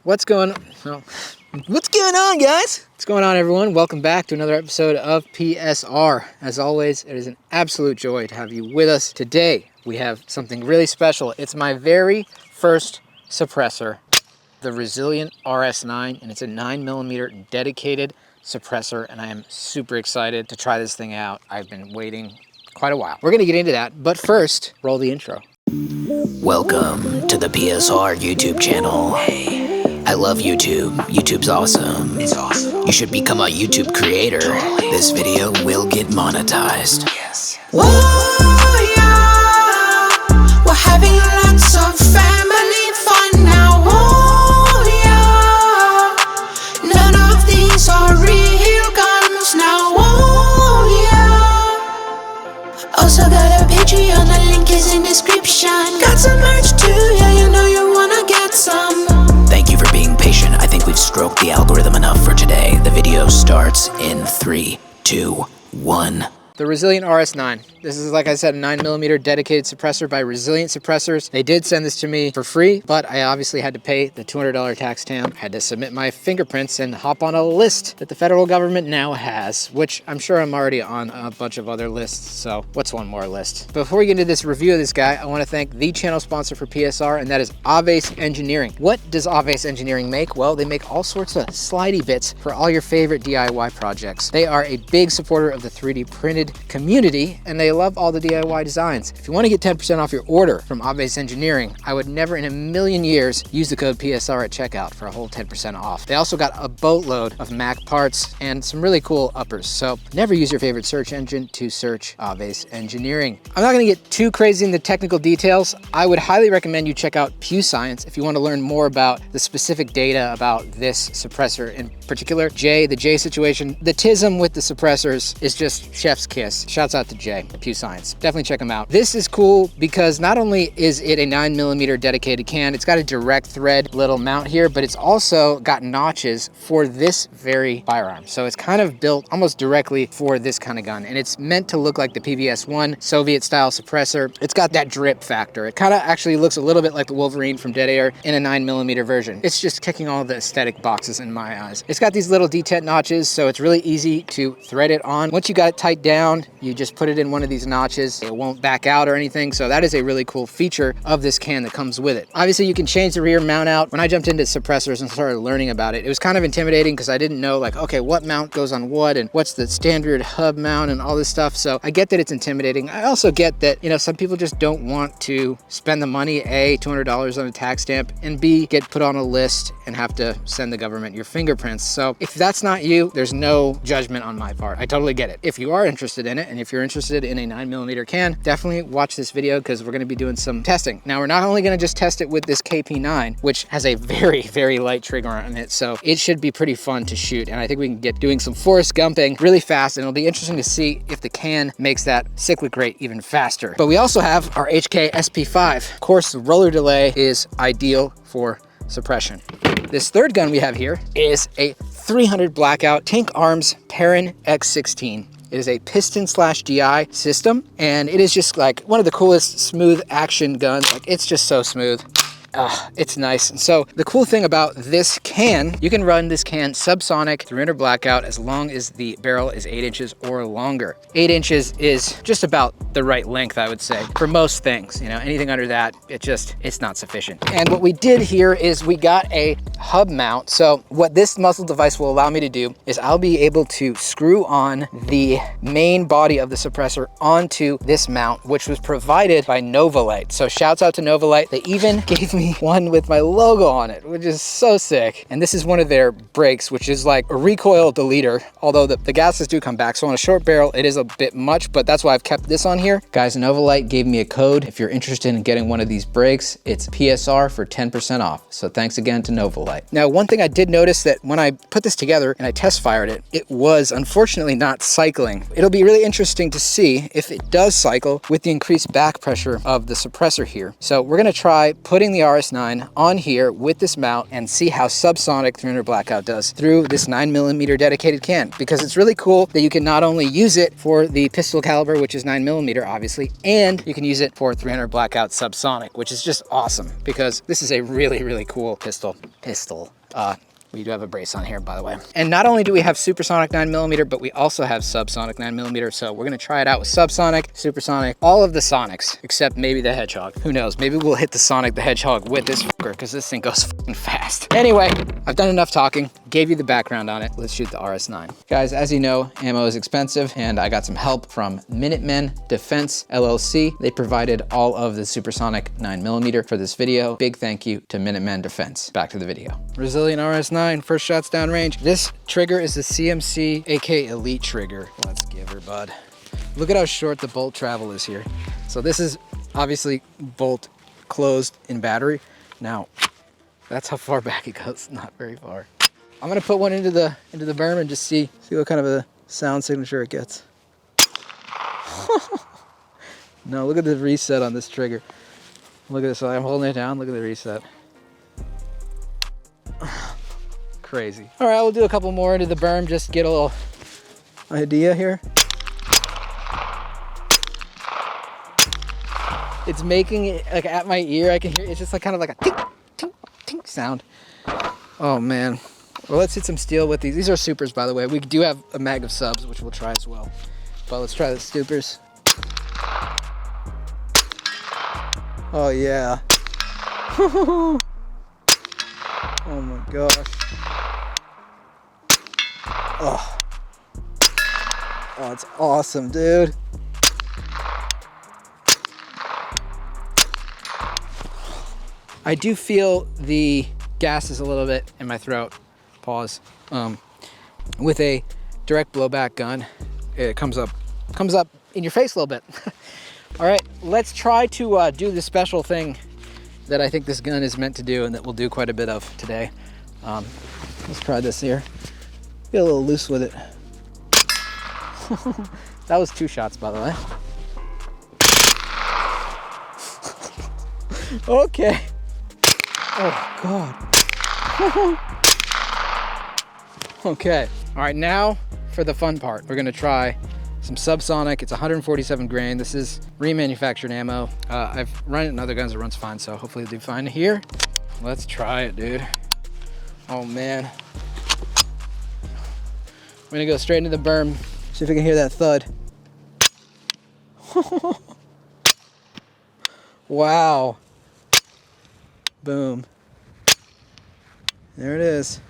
What's going on, guys? What's going on, everyone? Welcome back to another episode of PSR. As always, it is an absolute joy to have you with us. Today, we have something really special. It's my very first suppressor, the Resilient RS9, and it's a 9mm dedicated suppressor, and I am super excited to try this thing out. I've been waiting quite a while. We're gonna get into that, but first, roll the intro. Welcome to the PSR YouTube channel. I love YouTube. YouTube's awesome. It's awesome. You should become a YouTube creator. Totally. This video will get monetized. Yes. Whoa, yeah. We're having lots of family fun now. Whoa, yeah. None of these are real guns now. Whoa, yeah. Also got a Patreon, the link is in description. Got some merch too, yeah, you know you wanna get some. Thank you for being patient. I think we've stroked the algorithm enough for today. The video starts in 3, 2, 1. The Resilient RS9. This is, like I said, a 9mm dedicated suppressor by Resilient Suppressors. They did send this to me for free, but I obviously had to pay the $200 tax stamp. I had to submit my fingerprints and hop on a list that the federal government now has, which I'm sure I'm already on a bunch of other lists, so what's one more list? Before we get into this review of this guy, I want to thank the channel sponsor for PSR, and that is Aves Engineering. What does Aves Engineering make? Well, they make all sorts of slidey bits for all your favorite DIY projects. They are a big supporter of the 3D printed community, and they love all the DIY designs. If you want to get 10% off your order from Aves Engineering, I would never in a million years use the code PSR at checkout for a whole 10% off. They also got a boatload of Mac parts and some really cool uppers. So never use your favorite search engine to search Aves Engineering. I'm not going to get too crazy in the technical details. I would highly recommend you check out Pew Science if you want to learn more about the specific data about this suppressor in particular. The J situation, the TISM with the suppressors is just chef's kiss. Shouts out to Jay at Pew Science. Definitely check them out. This is cool because not only is it a 9mm dedicated can, it's got a direct thread little mount here, but it's also got notches for this very firearm. So it's kind of built almost directly for this kind of gun, and it's meant to look like the PVS-1 Soviet style suppressor. It's got that drip factor. It kind of actually looks a little bit like the Wolverine from Dead Air in a 9mm version. It's just ticking all the aesthetic boxes in my eyes. It's got these little detent notches, so it's really easy to thread it on. Once you got it tight down, you just put it in one of these notches. It won't back out or anything, so that is a really cool feature of this can that comes with it. Obviously, you can change the rear mount out. When I jumped into suppressors and started learning about it, it was kind of intimidating because I didn't know, like, okay, what mount goes on what and what's the standard hub mount and all this stuff. So I get that it's intimidating. I also get that, you know, some people just don't want to spend the money, A, $200 on a tax stamp, and B, get put on a list and have to send the government your fingerprints. So if that's not you, there's no judgment on my part. I totally get it. If you are interested in it, and if you're interested in a 9mm can, definitely watch this video because we're going to be doing some testing. Now, we're not only going to just test it with this KP9, which has a very, very light trigger on it, so it should be pretty fun to shoot, and I think we can get doing some Forrest Gumping really fast, and it'll be interesting to see if the can makes that cyclic rate even faster. But we also have our HK SP5. Of course, the roller delay is ideal for suppression. This third gun we have here is a 300 Blackout Tank Arms Perrin X16. It is a piston/GI system, and it is just like one of the coolest smooth action guns. Like, it's just so smooth. It's nice. And so the cool thing about this can, you can run this can subsonic 300 Blackout as long as the barrel is 8 inches or longer. 8 inches is just about the right length, I would say, for most things. You know, anything under that, it's not sufficient. And what we did here is we got a hub mount. So what this muzzle device will allow me to do is I'll be able to screw on the main body of the suppressor onto this mount, which was provided by Novolite. So shouts out to Novolite. They even gave me one with my logo on it, which is so sick. And this is one of their brakes, which is like a recoil deleter, although the gases do come back. So on a short barrel, it is a bit much, but that's why I've kept this on here. Guys, Novolite gave me a code. If you're interested in getting one of these brakes, it's PSR for 10% off. So thanks again to Novolite. Now, one thing I did notice that when I put this together and I test fired it, it was unfortunately not cycling. It'll be really interesting to see if it does cycle with the increased back pressure of the suppressor here. So we're gonna try putting the RS9 on here with this mount and see how subsonic 300 Blackout does through this 9mm dedicated can, because it's really cool that you can not only use it for the pistol caliber, which is 9mm obviously, and you can use it for 300 Blackout subsonic, which is just awesome because this is a really, really cool pistol. pistol. We do have a brace on here, by the way. And not only do we have supersonic 9mm, but we also have subsonic 9mm. So we're gonna try it out with subsonic, supersonic, all of the sonics, except maybe the Hedgehog. Who knows? Maybe we'll hit the Sonic the Hedgehog with this fucker, because this thing goes fucking fast. Anyway, I've done enough talking, gave you the background on it. Let's shoot the RS9. Guys, as you know, ammo is expensive, and I got some help from Minutemen Defense LLC. They provided all of the supersonic 9mm for this video. Big thank you to Minutemen Defense. Back to the video. Resilient RS9. First shots downrange. This trigger is the CMC AK Elite trigger. Let's give her, bud. Look at how short the bolt travel is here. So this is obviously bolt closed in battery. Now, that's how far back it goes. Not very far. I'm gonna put one into the berm and just see what kind of a sound signature it gets. No, look at the reset on this trigger. Look at this. So I'm holding it down. Look at the reset. Crazy. All right, we'll do a couple more into the berm, just get a little idea here. It's making it like at my ear. I can hear it's just like kind of like a tink, tink, tink sound. Oh man. Well, let's hit some steel with these. These are supers, by the way. We do have a mag of subs, which we'll try as well. But let's try the supers. Oh yeah. Oh my gosh. Oh, it's awesome, dude. I do feel the gas is a little bit in my throat. Pause. With a direct blowback gun, it comes up in your face a little bit. All right, let's try to do the special thing that I think this gun is meant to do and that we'll do quite a bit of today. Let's try this here. Get a little loose with it. That was 2 shots, by the way. Okay. Oh, God. Okay. All right, now for the fun part. We're gonna try some subsonic. It's 147 grain. This is remanufactured ammo. I've run it in other guns. It runs fine, so hopefully it'll do fine here. Let's try it, dude. Oh, man. I'm gonna go straight into the berm. See if I can hear that thud. Wow. Boom. There it is.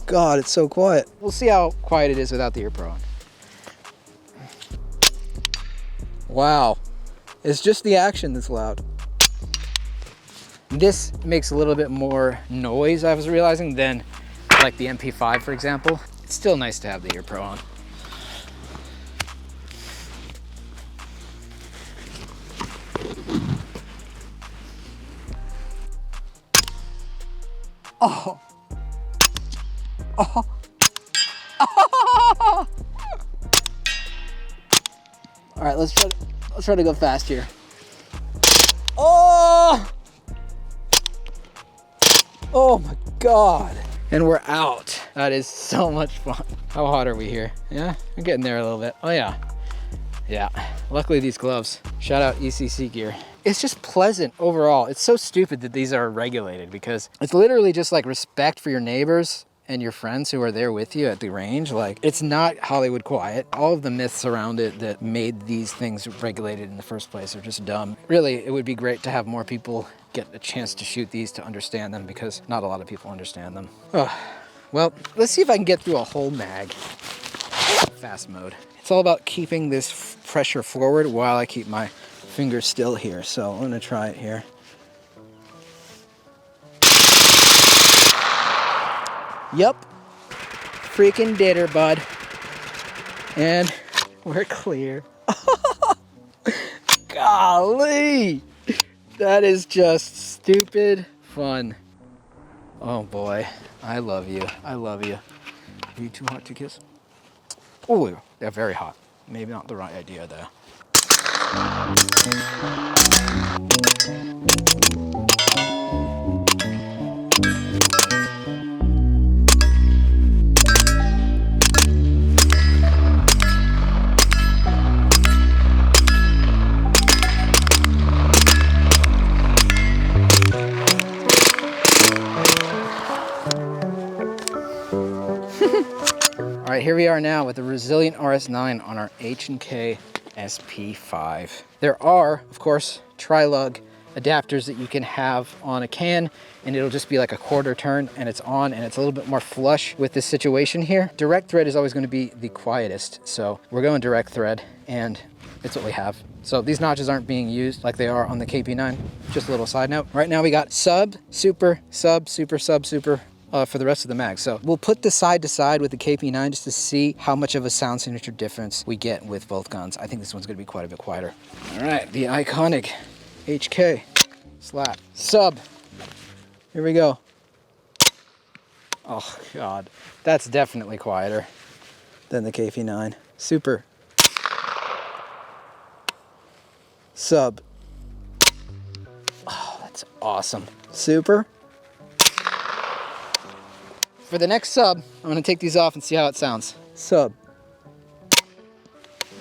God, it's so quiet. We'll see how quiet it is without the ear pro on. Wow. It's just the action that's loud. This makes a little bit more noise, I was realizing, than like the MP5, for example. It's still nice to have the ear pro on. Oh. Oh. Oh. All right, let's try to go fast here. Oh. Oh my God. And we're out. That is so much fun. How hot are we here? Yeah, we're getting there a little bit. Oh yeah. Yeah, luckily these gloves. Shout out ECC gear. It's just pleasant overall. It's so stupid that these are regulated because it's literally just like respect for your neighbors and your friends who are there with you at the range. Like, it's not Hollywood quiet. All of the myths around it that made these things regulated in the first place are just dumb. Really, it would be great to have more people get a chance to shoot these to understand them because not a lot of people understand them. Oh, well, let's see if I can get through a whole mag. Fast mode. It's all about keeping this pressure forward while I keep my fingers still here. So I'm gonna try it here. Yup, freaking did her, bud. And we're clear. Golly, that is just stupid fun. Oh boy, I love you. I love you. Are you too hot to kiss? Oh, they're very hot. Maybe not the right idea though. All right, here we are now with the Resilient RS9 on our H&K SP5. There are, of course, tri-lug adapters that you can have on a can, and it'll just be like a quarter turn and it's on, and it's a little bit more flush with this situation here. Direct thread is always going to be the quietest, so we're going direct thread, and it's what we have. So these notches aren't being used like they are on the KP9. Just a little side note. Right now we got sub, super, sub, super, sub, super for the rest of the mag. So we'll put this side to side with the KP9 just to see how much of a sound signature difference we get with both guns. I think this one's going to be quite a bit quieter. All right, the iconic HK slap. Sub. Here we go. Oh God, that's definitely quieter than the KP9. Super. Sub. Oh, that's awesome. Super. For the next sub, I'm gonna take these off and see how it sounds. Sub.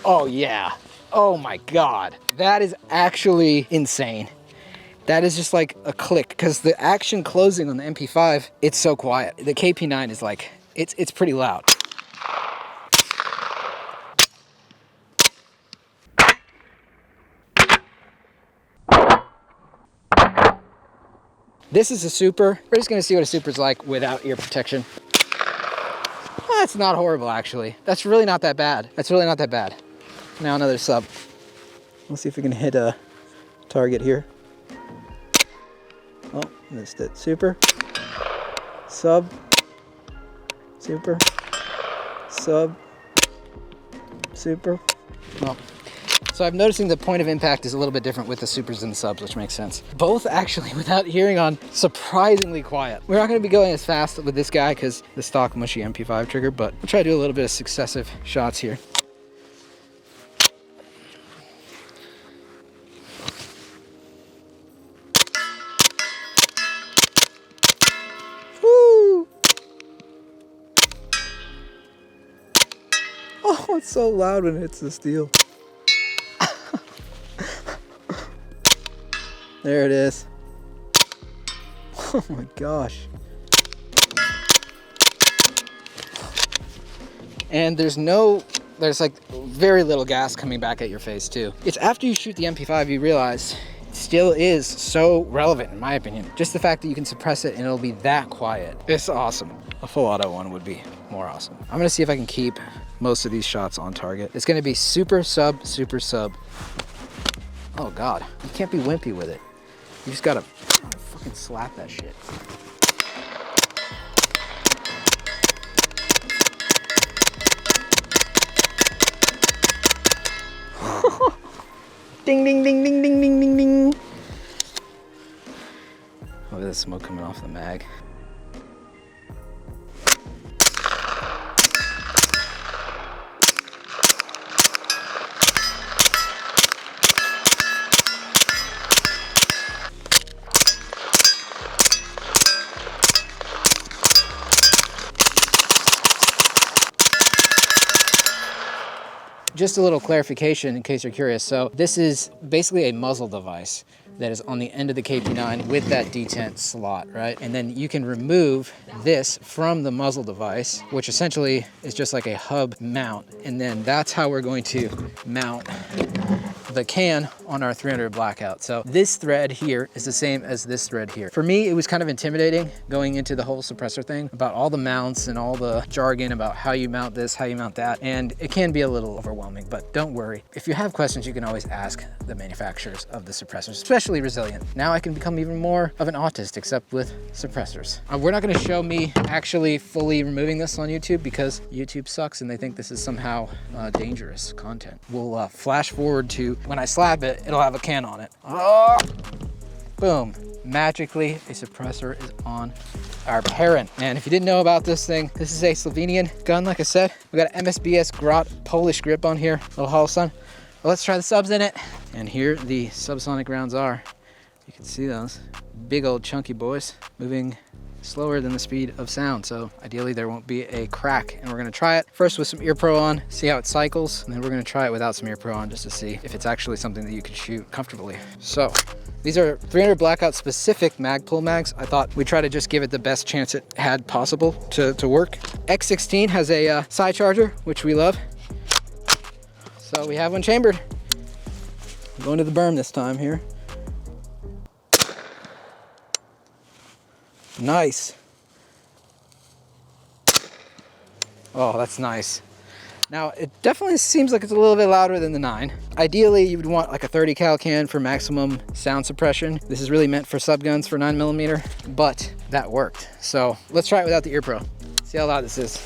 Oh yeah. Oh my God. That is actually insane. That is just like a click, because the action closing on the MP5, it's so quiet. The KP9 is like, it's pretty loud. This is a super. We're just gonna see what a super's like without ear protection. That's not horrible, actually. That's really not that bad. That's really not that bad. Now another sub. Let's see if we can hit a target here. Oh, missed it. Super. Sub. Super. Sub. Super. Well, so I'm noticing the point of impact is a little bit different with the supers and the subs, which makes sense. Both actually, without hearing on, surprisingly quiet. We're not gonna be going as fast with this guy because the stock mushy MP5 trigger, but we'll try to do a little bit of successive shots here. Woo! Oh, it's so loud when it hits the steel. There it is. Oh my gosh. And there's like very little gas coming back at your face too. It's after you shoot the MP5 you realize it still is so relevant in my opinion. Just the fact that you can suppress it and it'll be that quiet. It's awesome. A full auto one would be more awesome. I'm gonna see if I can keep most of these shots on target. It's gonna be super sub, super sub. Oh God, you can't be wimpy with it. You just gotta fucking slap that shit. Ding, ding, ding, ding, ding, ding, ding, ding. Look at the smoke coming off the mag. Just a little clarification in case you're curious. So this is basically a muzzle device that is on the end of the KP9 with that detent slot, right? And then you can remove this from the muzzle device, which essentially is just like a hub mount. And then that's how we're going to mount the can on our 300 blackout. So this thread here is the same as this thread here. For me, it was kind of intimidating going into the whole suppressor thing about all the mounts and all the jargon about how you mount this, how you mount that. And it can be a little overwhelming, but don't worry. If you have questions, you can always ask the manufacturers of the suppressors, especially Resilient. Now I can become even more of an autist, except with suppressors. We're not gonna show me actually fully removing this on YouTube because YouTube sucks and they think this is somehow dangerous content. We'll flash forward to when I slap it, it'll have a can on it. Oh, boom. Magically, a suppressor is on our parent. And if you didn't know about this thing, this is a Slovenian gun, like I said. We got an MSBS Grot Polish grip on here, little hollow sun. Well, let's try the subs in it. And here the subsonic rounds are. You can see those big old chunky boys moving slower than the speed of sound. So ideally there won't be a crack, and we're gonna try it first with some ear pro on, see how it cycles, and then we're gonna try it without some ear pro on just to see if it's actually something that you can shoot comfortably. So These are 300 blackout specific mag pull mags. I thought we'd try to just give it the best chance it had possible to work. X16 has a side charger, which we love. So we have one chambered. I'm going to the berm this time here. Nice. Oh, that's nice. Now, it definitely seems like it's a little bit louder than the 9. Ideally, you would want like a 30 cal can for maximum sound suppression. This is really meant for subguns for 9mm, but that worked. So let's try it without the ear pro. See how loud this is.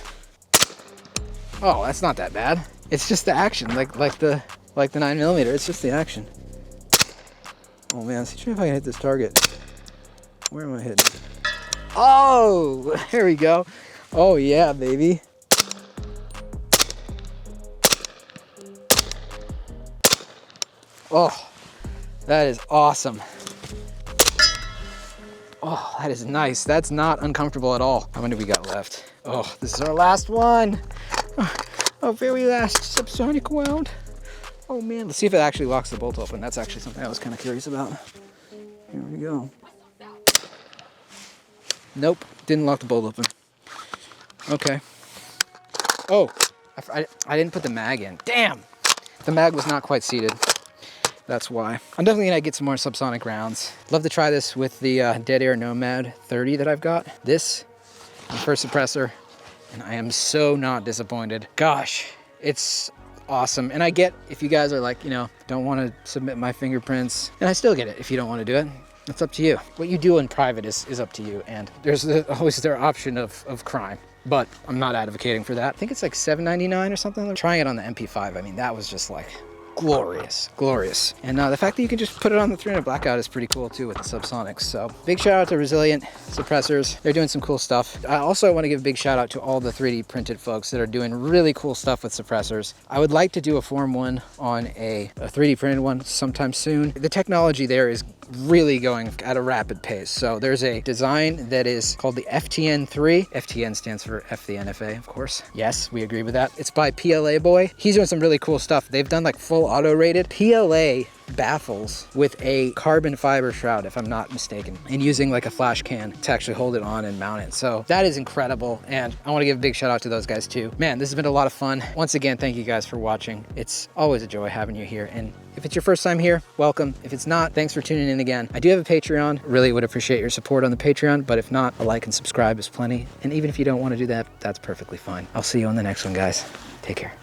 Oh, that's not that bad. It's just the action, like the 9mm. It's just the action. Oh man, let's see if I can hit this target. Where am I hitting? Oh, there we go. Oh yeah, baby. Oh, that is awesome. Oh, that is nice. That's not uncomfortable at all. How many do we got left? Oh, this is our last one. Our very last subsonic round. Oh man, let's see if it actually locks the bolt open. That's actually something I was kind of curious about. Here we go. Nope, didn't lock the bolt open. Okay. Oh, I didn't put the mag in. Damn! The mag was not quite seated. That's why. I'm definitely gonna get some more subsonic rounds. Love to try this with the Dead Air Nomad 30 that I've got. This, the first suppressor, and I am so not disappointed. Gosh, it's awesome. And I get if you guys are like, you know, don't want to submit my fingerprints, and I still get it if you don't want to do it. It's up to you. What you do in private is up to you, and there's always their option of crime. But I'm not advocating for that. I think it's like $7.99 or something. Trying it on the MP5, I mean, that was just like glorious, glorious. And the fact that you can just put it on the 300 blackout is pretty cool too with the subsonics. So big shout out to Resilient Suppressors. They're doing some cool stuff. I also want to give a big shout out to all the 3D printed folks that are doing really cool stuff with suppressors. I would like to do a Form 1 on a 3D printed one sometime soon. The technology there is really going at a rapid pace. So there's a design that is called the FTN3. FTN stands for F the NFA, of course. Yes, we agree with that. It's by PLA Boy. He's doing some really cool stuff. They've done like full auto rated PLA baffles with a carbon fiber shroud, if I'm not mistaken, and using like a flash can to actually hold it on and mount it. So that is incredible, and I want to give a big shout out to those guys too. Man, this has been a lot of fun. Once again, thank you guys for watching. It's always a joy having you here, and if it's your first time here, welcome. If it's not, thanks for tuning in again. I do have a Patreon. Really would appreciate your support on the Patreon, but if not, a like and subscribe is plenty. And even if you don't want to do that, that's perfectly fine. I'll see you on the next one, guys. Take care.